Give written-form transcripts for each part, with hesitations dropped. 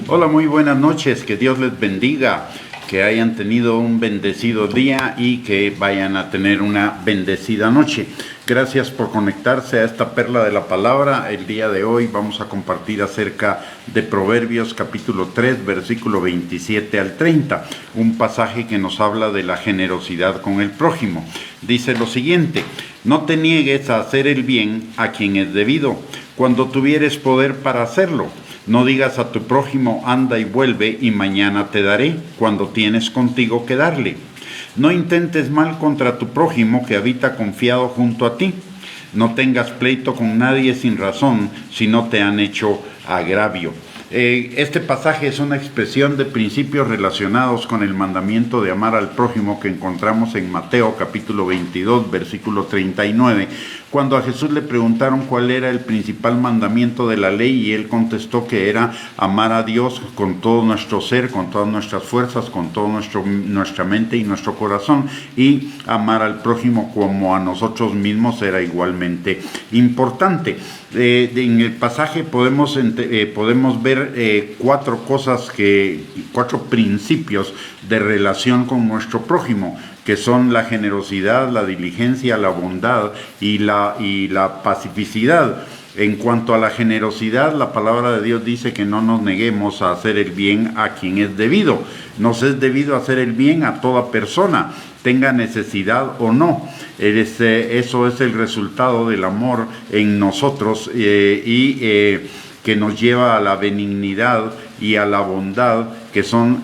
Hola, muy buenas noches, que Dios les bendiga, que hayan tenido un bendecido día y que vayan a tener una bendecida noche. Gracias por conectarse a esta perla de la palabra. El día de hoy vamos a compartir acerca de Proverbios capítulo 3, versículo 27 al 30, un pasaje que nos habla de la generosidad con el prójimo. Dice lo siguiente: no te niegues a hacer el bien a quien es debido, cuando tuvieres poder para hacerlo. No digas a tu prójimo, anda y vuelve, y mañana te daré, cuando tienes contigo que darle. No intentes mal contra tu prójimo que habita confiado junto a ti. No tengas pleito con nadie sin razón, si no te han hecho agravio. Este pasaje es una expresión de principios relacionados con el mandamiento de amar al prójimo que encontramos en Mateo capítulo 22, versículo 39, cuando a Jesús le preguntaron cuál era el principal mandamiento de la ley, y él contestó que era amar a Dios con todo nuestro ser, con todas nuestras fuerzas, con toda nuestra mente y nuestro corazón, y amar al prójimo como a nosotros mismos era igualmente importante. En el pasaje podemos ver cuatro principios de relación con nuestro prójimo, que son la generosidad, la diligencia, la bondad y la pacificidad. En cuanto a la generosidad, la palabra de Dios dice que no nos neguemos a hacer el bien a quien es debido. Nos es debido hacer el bien a toda persona, tenga necesidad o no. Eso es el resultado del amor en nosotros que nos lleva a la benignidad y a la bondad, que son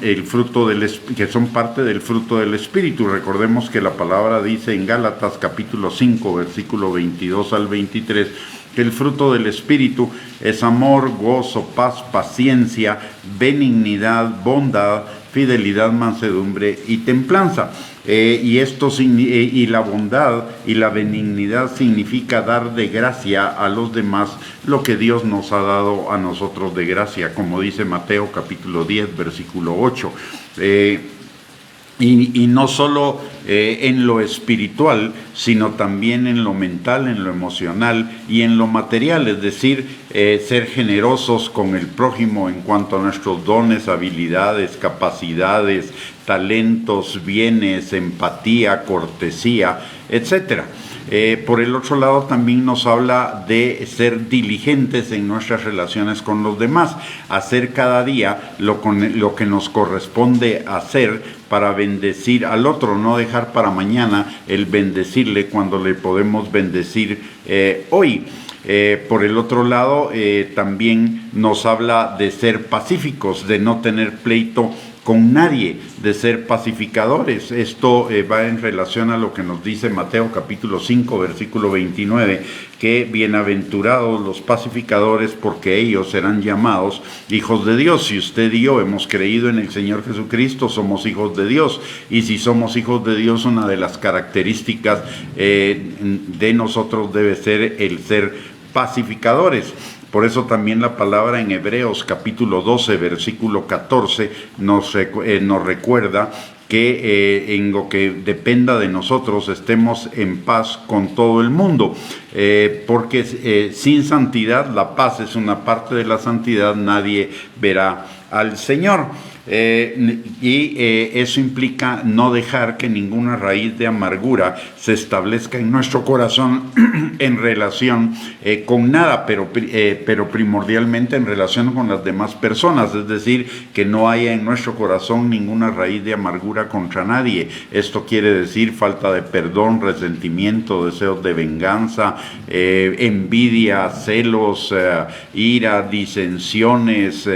parte del fruto del Espíritu. Recordemos que la palabra dice en Gálatas capítulo 5, versículo 22 al 23, que el fruto del Espíritu es amor, gozo, paz, paciencia, benignidad, bondad, fidelidad, mansedumbre y templanza. Y la bondad y la benignidad significa dar de gracia a los demás lo que Dios nos ha dado a nosotros de gracia, como dice Mateo capítulo 10, versículo 8. Y no solo en lo espiritual, sino también en lo mental, en lo emocional y en lo material, es decir, ser generosos con el prójimo en cuanto a nuestros dones, habilidades, capacidades, talentos, bienes, empatía, cortesía, etc. Por el otro lado, también nos habla de ser diligentes en nuestras relaciones con los demás, hacer cada día lo que nos corresponde hacer para bendecir al otro, no dejar para mañana el bendecirle cuando le podemos bendecir hoy. Por el otro lado, también nos habla de ser pacíficos, de no tener pleito con nadie, de ser pacificadores. Esto va en relación a lo que nos dice Mateo capítulo 5, versículo 29, que bienaventurados los pacificadores, porque ellos serán llamados hijos de Dios. Si usted y yo hemos creído en el Señor Jesucristo, somos hijos de Dios, y si somos hijos de Dios, una de las características de nosotros debe ser el ser pacificadores. Por eso también la palabra en Hebreos capítulo 12, versículo 14, nos recuerda que en lo que dependa de nosotros estemos en paz con todo el mundo, porque sin santidad, la paz es una parte de la santidad, nadie verá al Señor. Eso implica no dejar que ninguna raíz de amargura se establezca en nuestro corazón en relación con nada, pero primordialmente en relación con las demás personas, es decir, que no haya en nuestro corazón ninguna raíz de amargura contra nadie. Esto quiere decir falta de perdón, resentimiento, deseos de venganza, envidia, celos, ira, disensiones,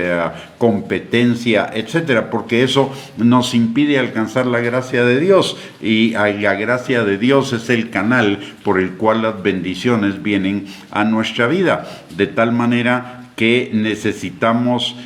competencia, etcétera, porque eso nos impide alcanzar la gracia de Dios, y la gracia de Dios es el canal por el cual las bendiciones vienen a nuestra vida, de tal manera que necesitamos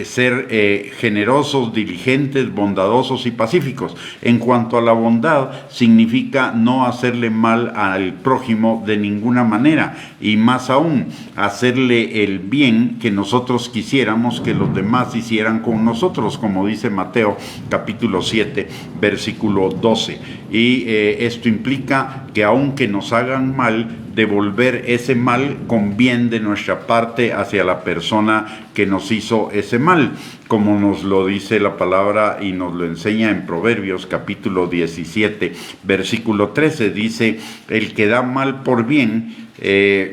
ser generosos, diligentes, bondadosos y pacíficos. En cuanto a la bondad, significa no hacerle mal al prójimo de ninguna manera, y más aún, hacerle el bien que nosotros quisiéramos que los demás hicieran con nosotros, como dice Mateo capítulo 7, versículo 12. Y esto implica que aunque nos hagan mal, devolver ese mal con bien de nuestra parte hacia la persona que nos hizo ese mal, como nos lo dice la palabra y nos lo enseña en Proverbios capítulo 17, versículo 13, dice: el que da mal por bien,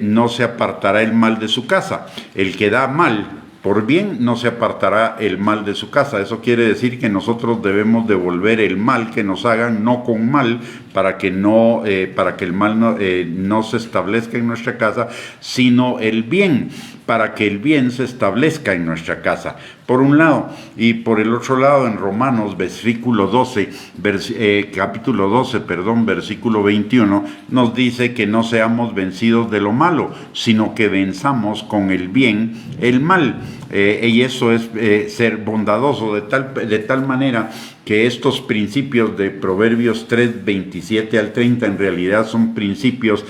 no se apartará el mal de su casa. El que da mal por bien, no se apartará el mal de su casa. Eso quiere decir que nosotros debemos devolver el mal que nos hagan, no con mal, para que el mal no se establezca en nuestra casa, sino el bien, para que el bien se establezca en nuestra casa, por un lado. Y por el otro lado, en Romanos capítulo 12, versículo 21, nos dice que no seamos vencidos de lo malo, sino que venzamos con el bien el mal. Y eso es ser bondadoso, de tal manera que estos principios de Proverbios 3, 27 al 30 en realidad son principios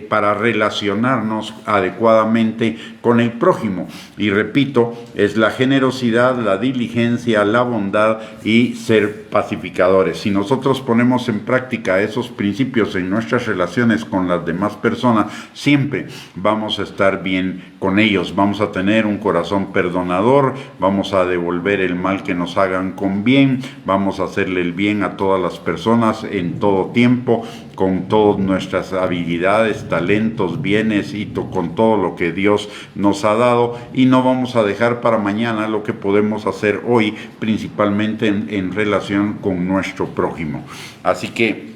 para relacionarnos adecuadamente con el prójimo. Y repito, es la generosidad, la diligencia, la bondad y ser pacificadores. Si nosotros ponemos en práctica esos principios en nuestras relaciones con las demás personas, siempre vamos a estar bien con ellos. Vamos a tener un corazón perdonador, vamos a devolver el mal que nos hagan con bien, vamos a hacerle el bien a todas las personas en todo tiempo, con todas nuestras habilidades, talentos, bienes y con todo lo que Dios nos ha dado, y no vamos a dejar para mañana lo que podemos hacer hoy, principalmente en relación con nuestro prójimo. Así que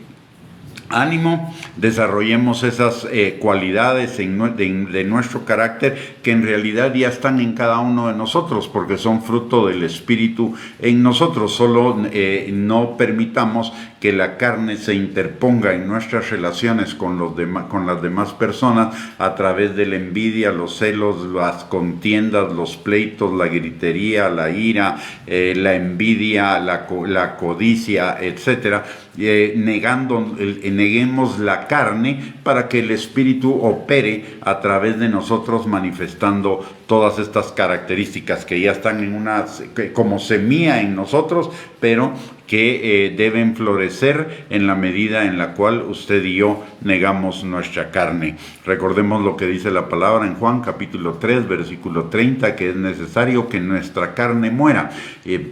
ánimo, desarrollemos esas cualidades de nuestro carácter que en realidad ya están en cada uno de nosotros, porque son fruto del Espíritu en nosotros. Solo no permitamos que la carne se interponga en nuestras relaciones con las demás personas a través de la envidia, los celos, las contiendas, los pleitos, la gritería, la ira, la envidia, la codicia, etcétera. Neguemos la carne para que el Espíritu opere a través de nosotros, manifestando todas estas características que ya están como semilla en nosotros, pero que deben florecer en la medida en la cual usted y yo negamos nuestra carne. Recordemos lo que dice la palabra en Juan capítulo 3, versículo 30, que es necesario que nuestra carne muera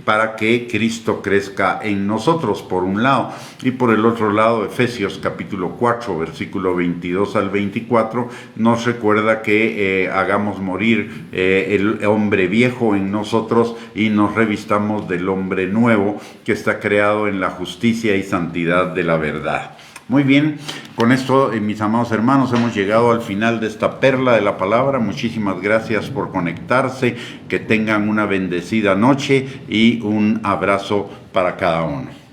para que Cristo crezca en nosotros, por un lado. Y por el otro lado, Efesios capítulo 4, versículo 22 al 24, nos recuerda que hagamos morir el hombre viejo en nosotros y nos revistamos del hombre nuevo que está creado en la justicia y santidad de la verdad. Muy bien, con esto, mis amados hermanos, hemos llegado al final de esta perla de la palabra. Muchísimas gracias por conectarse, que tengan una bendecida noche y un abrazo para cada uno.